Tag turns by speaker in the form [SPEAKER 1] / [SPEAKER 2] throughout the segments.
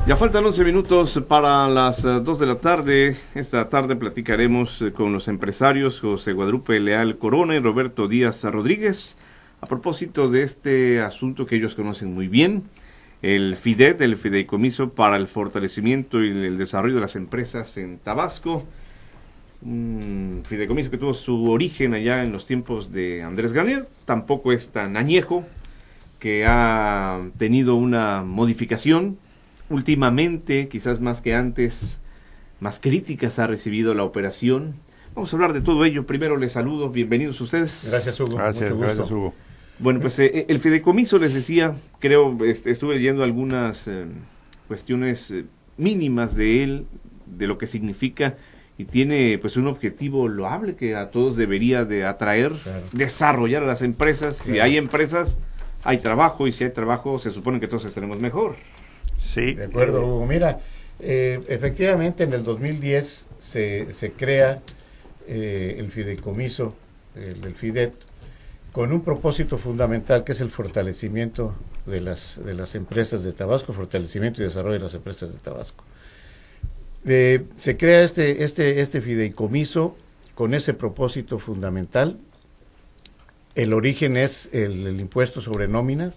[SPEAKER 1] Ya faltan 11 minutos para las 2 de la tarde. Esta tarde platicaremos con los empresarios José Guadalupe Leal Corona y Roberto Díaz Rodríguez a propósito de este asunto que ellos conocen muy bien, el FIDET, el Fideicomiso para el Fortalecimiento y el Desarrollo de las Empresas en Tabasco. Un fideicomiso que tuvo su origen allá en los tiempos de Andrés Garnier, tampoco es tan añejo, que ha tenido una modificación. Últimamente, quizás más que antes, más críticas ha recibido la operación. Vamos a hablar de todo ello. Primero les saludo, bienvenidos ustedes.
[SPEAKER 2] Gracias, Hugo.
[SPEAKER 3] Gracias, Hugo.
[SPEAKER 1] Bueno, pues el fideicomiso, les decía, creo, estuve leyendo algunas cuestiones mínimas de él, de lo que significa, y tiene pues un objetivo loable que a todos debería de atraer, claro, desarrollar a las empresas. Claro. Si hay empresas, hay trabajo, y si hay trabajo, se supone que todos estaremos mejor.
[SPEAKER 2] Sí. De acuerdo, Hugo. Mira, efectivamente en el 2010 se crea el fideicomiso, el FIDET, con un propósito fundamental que es el fortalecimiento de las empresas de Tabasco, fortalecimiento y desarrollo de las empresas de Tabasco. Se crea este fideicomiso con ese propósito fundamental. El origen es el impuesto sobre nóminas.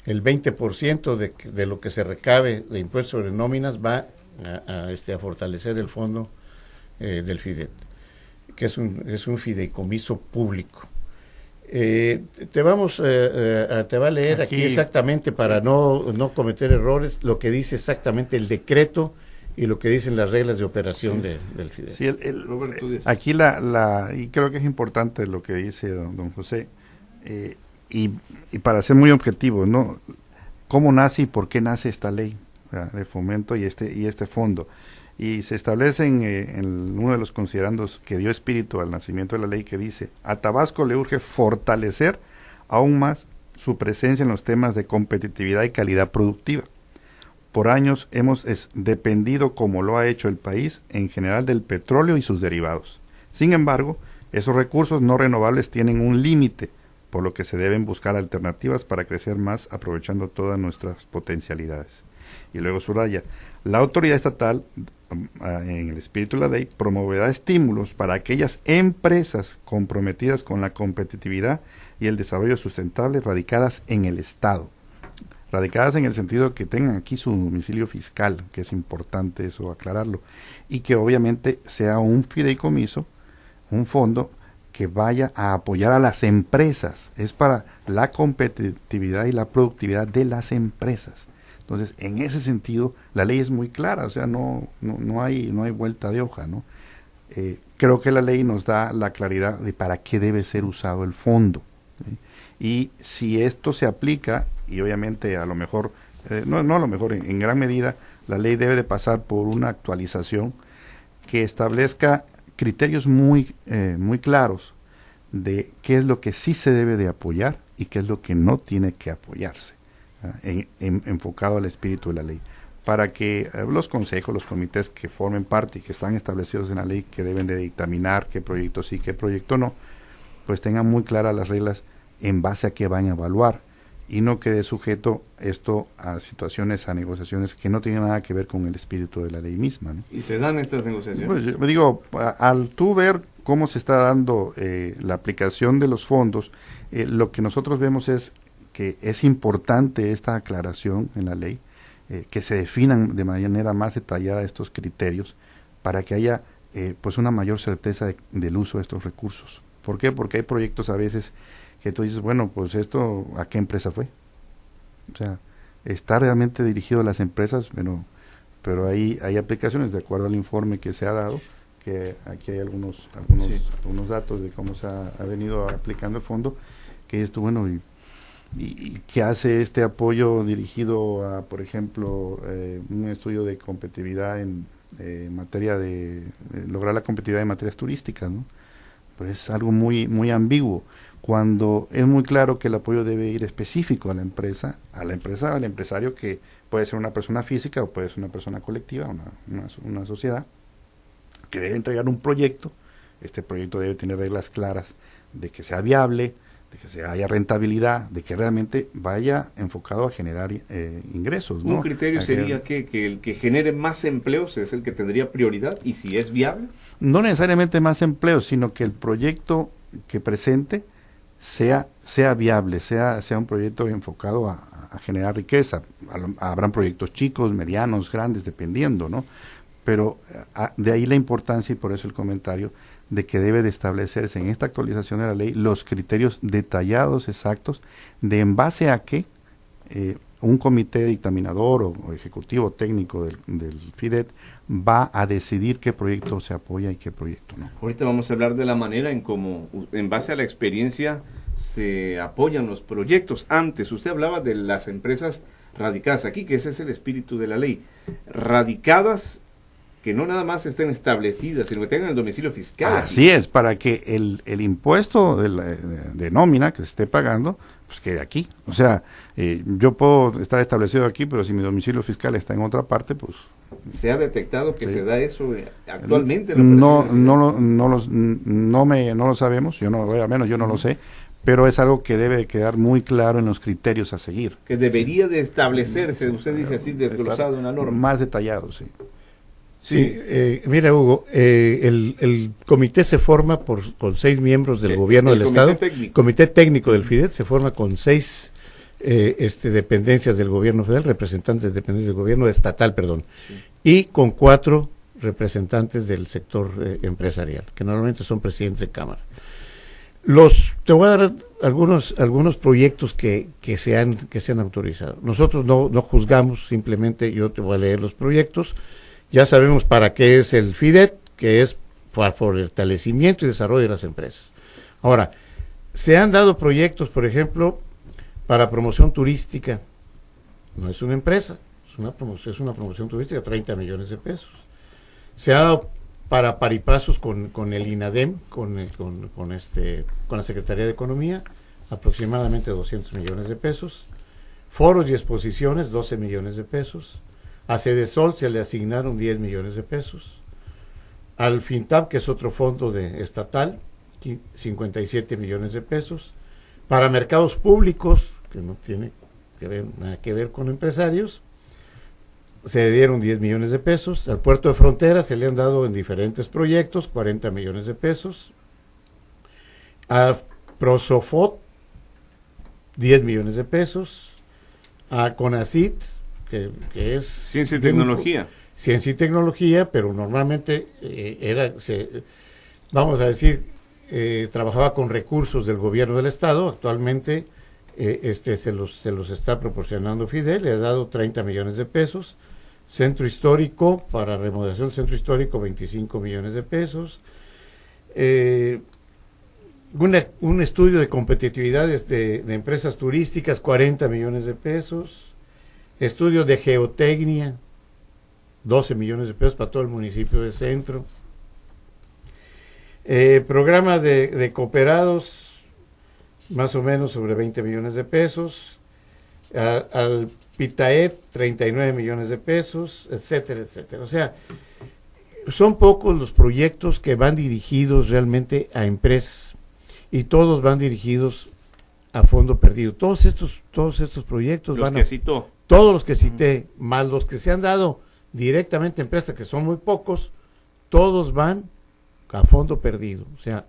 [SPEAKER 2] El 20% de lo que se recabe de impuestos sobre nóminas va a fortalecer el fondo del FIDET, que es un fideicomiso público. Te va a leer aquí exactamente, para no cometer errores, lo que dice exactamente el decreto y lo que dicen las reglas de operación del FIDET.
[SPEAKER 3] Sí, aquí y creo que es importante lo que dice don José, y para ser muy objetivo, ¿no? ¿Cómo nace y por qué nace esta ley de fomento y este fondo? Y se establecen en uno de los considerandos que dio espíritu al nacimiento de la ley, que dice: a Tabasco le urge fortalecer aún más su presencia en los temas de competitividad y calidad productiva. Por años hemos dependido, como lo ha hecho el país, en general del petróleo y sus derivados. Sin embargo, esos recursos no renovables tienen un límite, por lo que se deben buscar alternativas para crecer más, aprovechando todas nuestras potencialidades. Y luego subraya: la autoridad estatal, en el espíritu de la ley, promoverá estímulos para aquellas empresas comprometidas con la competitividad y el desarrollo sustentable radicadas en el Estado. Radicadas en el sentido que tengan aquí su domicilio fiscal, que es importante eso aclararlo, y que obviamente sea un fideicomiso, un fondo que vaya a apoyar a las empresas. Es para la competitividad y la productividad de las empresas. Entonces, en ese sentido, la ley es muy clara, o sea, no hay vuelta de hoja, ¿no? Creo que la ley nos da la claridad de para qué debe ser usado el fondo, ¿sí? Y si esto se aplica, y obviamente a lo mejor, no a lo mejor, en gran medida, la ley debe de pasar por una actualización que establezca criterios muy claros de qué es lo que sí se debe de apoyar y qué es lo que no tiene que apoyarse, enfocado al espíritu de la ley, para que los consejos, los comités que formen parte y que están establecidos en la ley, que deben de dictaminar qué proyecto sí, qué proyecto no, pues tengan muy claras las reglas en base a qué van a evaluar, y no quede sujeto esto a situaciones, a negociaciones que no tienen nada que ver con el espíritu de la ley misma, ¿no?
[SPEAKER 1] ¿Y se dan estas negociaciones?
[SPEAKER 3] Pues yo digo, al tú ver cómo se está dando la aplicación de los fondos, lo que nosotros vemos es que es importante esta aclaración en la ley, que se definan de manera más detallada estos criterios para que haya pues una mayor certeza del uso de estos recursos. ¿Por qué? Porque hay proyectos a veces que tú dices, bueno, pues esto, ¿a qué empresa fue? O sea, está realmente dirigido a las empresas, bueno, pero hay aplicaciones, de acuerdo al informe que se ha dado, que aquí hay algunos datos de cómo se ha venido aplicando el fondo, que esto, bueno, y ¿qué hace este apoyo dirigido a, por ejemplo, un estudio de competitividad en materia de lograr la competitividad en materias turísticas, ¿no? Pues es algo muy ambiguo, cuando es muy claro que el apoyo debe ir específico a la empresa, al empresario, que puede ser una persona física o puede ser una persona colectiva, una sociedad, que debe entregar un proyecto. Este proyecto debe tener reglas claras de que sea viable, de que se haya rentabilidad, de que realmente vaya enfocado a generar ingresos, ¿no?
[SPEAKER 1] Un criterio sería que el que genere más empleos es el que tendría prioridad, y si es viable.
[SPEAKER 3] No necesariamente más empleos, sino que el proyecto que presente sea viable, sea un proyecto enfocado a generar riqueza. Habrán proyectos chicos, medianos, grandes, dependiendo, ¿no? Pero de ahí la importancia, y por eso el comentario, de que debe de establecerse en esta actualización de la ley los criterios detallados, exactos, de en base a qué un comité dictaminador o ejecutivo técnico del FIDET va a decidir qué proyecto se apoya y qué proyecto no.
[SPEAKER 1] Ahorita vamos a hablar de la manera en cómo, en base a la experiencia, se apoyan los proyectos. Antes, usted hablaba de las empresas radicadas aquí, que ese es el espíritu de la ley. Radicadas, que no nada más estén establecidas, sino que tengan el domicilio fiscal.
[SPEAKER 3] Así es, para que el impuesto de nómina que se esté pagando, pues quede aquí. O sea, yo puedo estar establecido aquí, pero si mi domicilio fiscal está en otra parte, pues...
[SPEAKER 1] ¿Se ha detectado que
[SPEAKER 3] sí.
[SPEAKER 1] se da eso actualmente?
[SPEAKER 3] No lo sabemos, al menos yo no lo sé, pero es algo que debe quedar muy claro en los criterios a seguir.
[SPEAKER 1] Que debería de establecerse, usted dice así, desglosado en una norma.
[SPEAKER 3] Más detallado, sí.
[SPEAKER 2] Sí, mira, Hugo, el comité se forma con 6 miembros del gobierno del Estado. Comité técnico del FIDET se forma con 6 dependencias del gobierno federal, representantes de dependencias del gobierno estatal, sí. Y con 4 representantes del sector empresarial, que normalmente son presidentes de cámara. Te voy a dar algunos proyectos que se han autorizado. Nosotros no juzgamos, simplemente yo te voy a leer los proyectos. Ya sabemos para qué es el FIDET, que es para fortalecimiento y desarrollo de las empresas. Ahora, se han dado proyectos, por ejemplo, para promoción turística. No es una empresa, es una promoción turística, 30 millones de pesos. Se ha dado para paripasos con el INADEM, con la Secretaría de Economía, aproximadamente 200 millones de pesos. Foros y exposiciones, 12 millones de pesos. A Cedesol se le asignaron 10 millones de pesos. Al FINTAP, que es otro fondo estatal, 57 millones de pesos. Para mercados públicos, que no tiene nada que ver con empresarios, se le dieron 10 millones de pesos. Al puerto de frontera se le han dado en diferentes proyectos 40 millones de pesos. A Prosofot, 10 millones de pesos. A CONACYT, que es
[SPEAKER 1] ciencia y tecnología.
[SPEAKER 2] Ciencia y tecnología, pero normalmente vamos a decir, trabajaba con recursos del gobierno del estado. Actualmente se los está proporcionando Fidel, le ha dado 30 millones de pesos. Centro histórico, para remodelación del centro histórico, 25 millones de pesos. Un estudio de competitividad de empresas turísticas, 40 millones de pesos. Estudio de geotecnia, 12 millones de pesos para todo el municipio de Centro. Programa de cooperados, más o menos sobre 20 millones de pesos. Al PITAET, 39 millones de pesos, etcétera, etcétera. O sea, son pocos los proyectos que van dirigidos realmente a empresas, y todos van dirigidos a fondo perdido. Todos estos proyectos todos los que cité, más los que se han dado directamente a empresas, que son muy pocos, todos van a fondo perdido. O sea,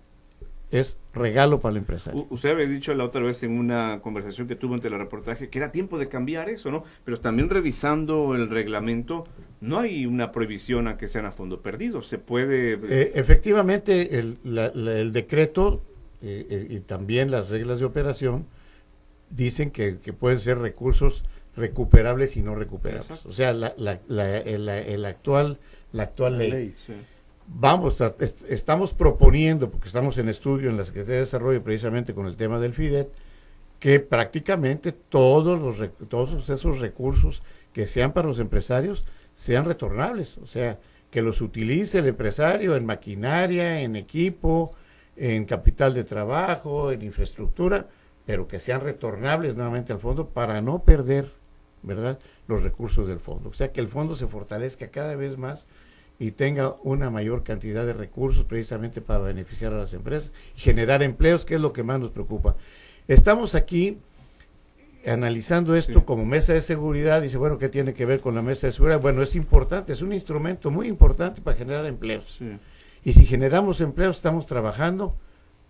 [SPEAKER 2] es regalo para el empresario.
[SPEAKER 1] Usted había dicho la otra vez en una conversación que tuvo en telereportaje que era tiempo de cambiar eso, ¿no? Pero también revisando el reglamento, no hay una prohibición a que sean a fondo perdido. Se puede...
[SPEAKER 2] efectivamente, el decreto y también las reglas de operación dicen que pueden ser recursos recuperables y no recuperables. Exacto. O sea, la actual ley. Sí. Estamos proponiendo, porque estamos en estudio en la Secretaría de Desarrollo precisamente con el tema del FIDET, que prácticamente todos esos recursos que sean para los empresarios sean retornables. O sea, que los utilice el empresario en maquinaria, en equipo, en capital de trabajo, en infraestructura, pero que sean retornables nuevamente al fondo para no perder, ¿verdad?, los recursos del fondo. O sea, que el fondo se fortalezca cada vez más y tenga una mayor cantidad de recursos precisamente para beneficiar a las empresas y generar empleos, que es lo que más nos preocupa. Estamos aquí analizando esto
[SPEAKER 1] Sí.
[SPEAKER 2] como mesa de seguridad. Dice, bueno, ¿qué tiene que ver con la mesa de seguridad? Bueno, es importante, es un instrumento muy importante para generar empleos.
[SPEAKER 1] Sí.
[SPEAKER 2] Y si generamos empleos, estamos trabajando,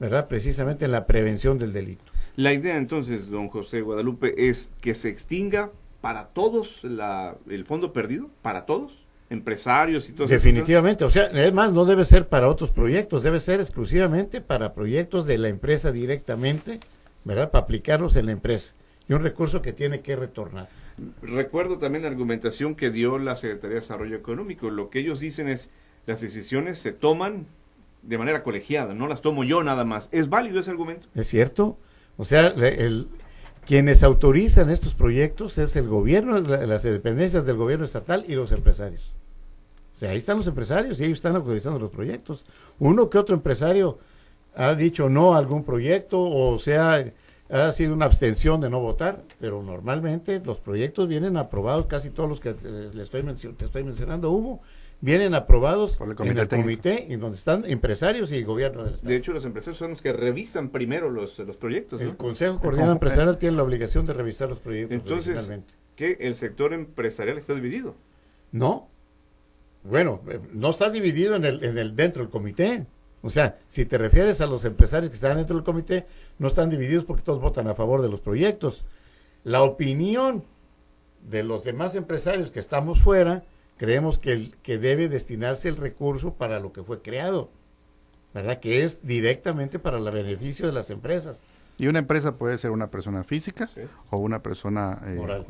[SPEAKER 2] ¿verdad? Precisamente en la prevención del delito.
[SPEAKER 1] La idea entonces, don José Guadalupe, es que se extinga para todos el fondo perdido, para todos, empresarios y todo eso.
[SPEAKER 2] Definitivamente, o sea, además no debe ser para otros proyectos, debe ser exclusivamente para proyectos de la empresa directamente, ¿verdad? Para aplicarlos en la empresa. Y un recurso que tiene que retornar.
[SPEAKER 1] Recuerdo también la argumentación que dio la Secretaría de Desarrollo Económico. Lo que ellos dicen es, las decisiones se toman de manera colegiada, no las tomo yo nada más. ¿Es válido ese argumento?
[SPEAKER 2] ¿Es cierto? O sea, quienes autorizan estos proyectos es el gobierno, las dependencias del gobierno estatal y los empresarios. O sea, ahí están los empresarios y ellos están autorizando los proyectos. Uno que otro empresario ha dicho no a algún proyecto, o sea, ha sido una abstención de no votar, pero normalmente los proyectos vienen aprobados, casi todos los que te estoy mencionando, Hugo, vienen aprobados
[SPEAKER 3] por el
[SPEAKER 2] en el
[SPEAKER 3] técnico.
[SPEAKER 2] comité, en donde están empresarios y gobierno del estado.
[SPEAKER 1] De hecho, los empresarios son los que revisan primero los proyectos, ¿no?
[SPEAKER 2] El Consejo Coordinador Empresarial tiene la obligación de revisar los proyectos.
[SPEAKER 1] Entonces,
[SPEAKER 2] originalmente.
[SPEAKER 1] ¿que el sector empresarial está dividido?
[SPEAKER 2] No. Bueno, no está dividido dentro del comité. O sea, si te refieres a los empresarios que están dentro del comité, no están divididos porque todos votan a favor de los proyectos. La opinión de los demás empresarios que estamos fuera, creemos que debe destinarse el recurso para lo que fue creado, ¿verdad? Que es directamente para el beneficio de las empresas.
[SPEAKER 3] Y una empresa puede ser una persona física,
[SPEAKER 1] Sí.
[SPEAKER 3] o una persona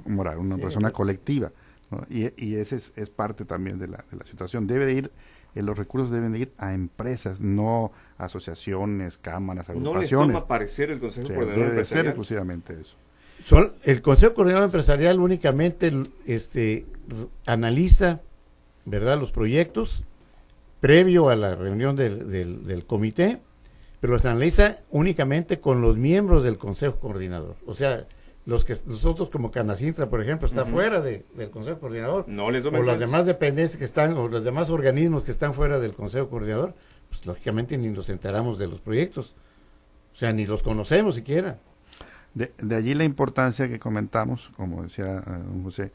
[SPEAKER 3] moral, una
[SPEAKER 2] Sí,
[SPEAKER 3] persona
[SPEAKER 2] claro.
[SPEAKER 3] colectiva, ¿no? Y ese es parte también de la situación. Los recursos deben de ir a empresas, no a asociaciones, cámaras,
[SPEAKER 1] ¿No les
[SPEAKER 3] agrupaciones.
[SPEAKER 1] toma parecer el Consejo
[SPEAKER 3] O sea,
[SPEAKER 1] Coordinador
[SPEAKER 3] debe de ser
[SPEAKER 1] Empresarial?
[SPEAKER 3] exclusivamente eso.
[SPEAKER 2] El Consejo Coordinador Empresarial únicamente analiza, ¿verdad?, los proyectos previo a la reunión del comité, pero los analiza únicamente con los miembros del Consejo Coordinador. O sea, nosotros como Canacintra, por ejemplo, está
[SPEAKER 1] Ujú.
[SPEAKER 2] fuera del Consejo Coordinador.
[SPEAKER 1] No les toma
[SPEAKER 2] O
[SPEAKER 1] en
[SPEAKER 2] las
[SPEAKER 1] cuenta.
[SPEAKER 2] demás dependencias que están, o los demás organismos que están fuera del Consejo Coordinador, pues lógicamente ni nos enteramos de los proyectos. O sea, ni los conocemos siquiera.
[SPEAKER 3] De allí la importancia que comentamos, como decía don José,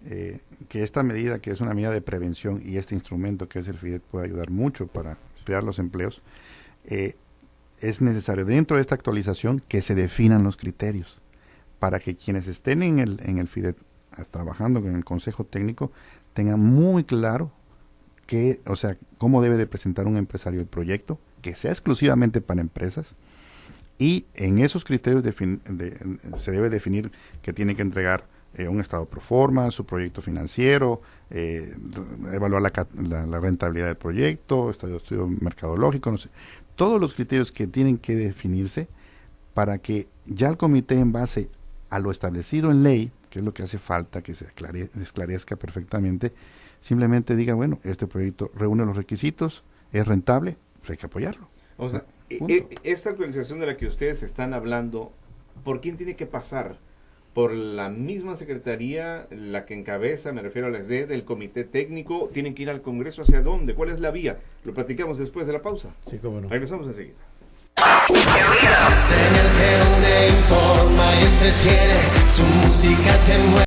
[SPEAKER 3] que esta medida, que es una medida de prevención, y este instrumento que es el FIDET puede ayudar mucho para crear los empleos, es necesario dentro de esta actualización que se definan los criterios para que quienes estén en el FIDET trabajando con el Consejo Técnico tengan muy claro cómo debe de presentar un empresario el proyecto, que sea exclusivamente para empresas. Y en esos criterios se debe definir que tiene que entregar un estado pro forma, su proyecto financiero, evaluar la rentabilidad del proyecto, estudio mercadológico, no sé. Todos los criterios que tienen que definirse para que ya el comité, en base a lo establecido en ley, que es lo que hace falta que se esclarezca perfectamente, simplemente diga, bueno, este proyecto reúne los requisitos, es rentable, pues hay que apoyarlo.
[SPEAKER 1] O sea,
[SPEAKER 3] Punto.
[SPEAKER 1] esta actualización de la que ustedes están hablando, ¿por quién tiene que pasar? ¿Por la misma secretaría, la que encabeza, me refiero a la SDE, del comité técnico? ¿Tienen que ir al Congreso? ¿Hacia dónde? ¿Cuál es la vía? Lo platicamos después de la pausa.
[SPEAKER 2] Sí, cómo no.
[SPEAKER 1] Regresamos enseguida.
[SPEAKER 4] En el que une, informa y entretiene, su música te mueve.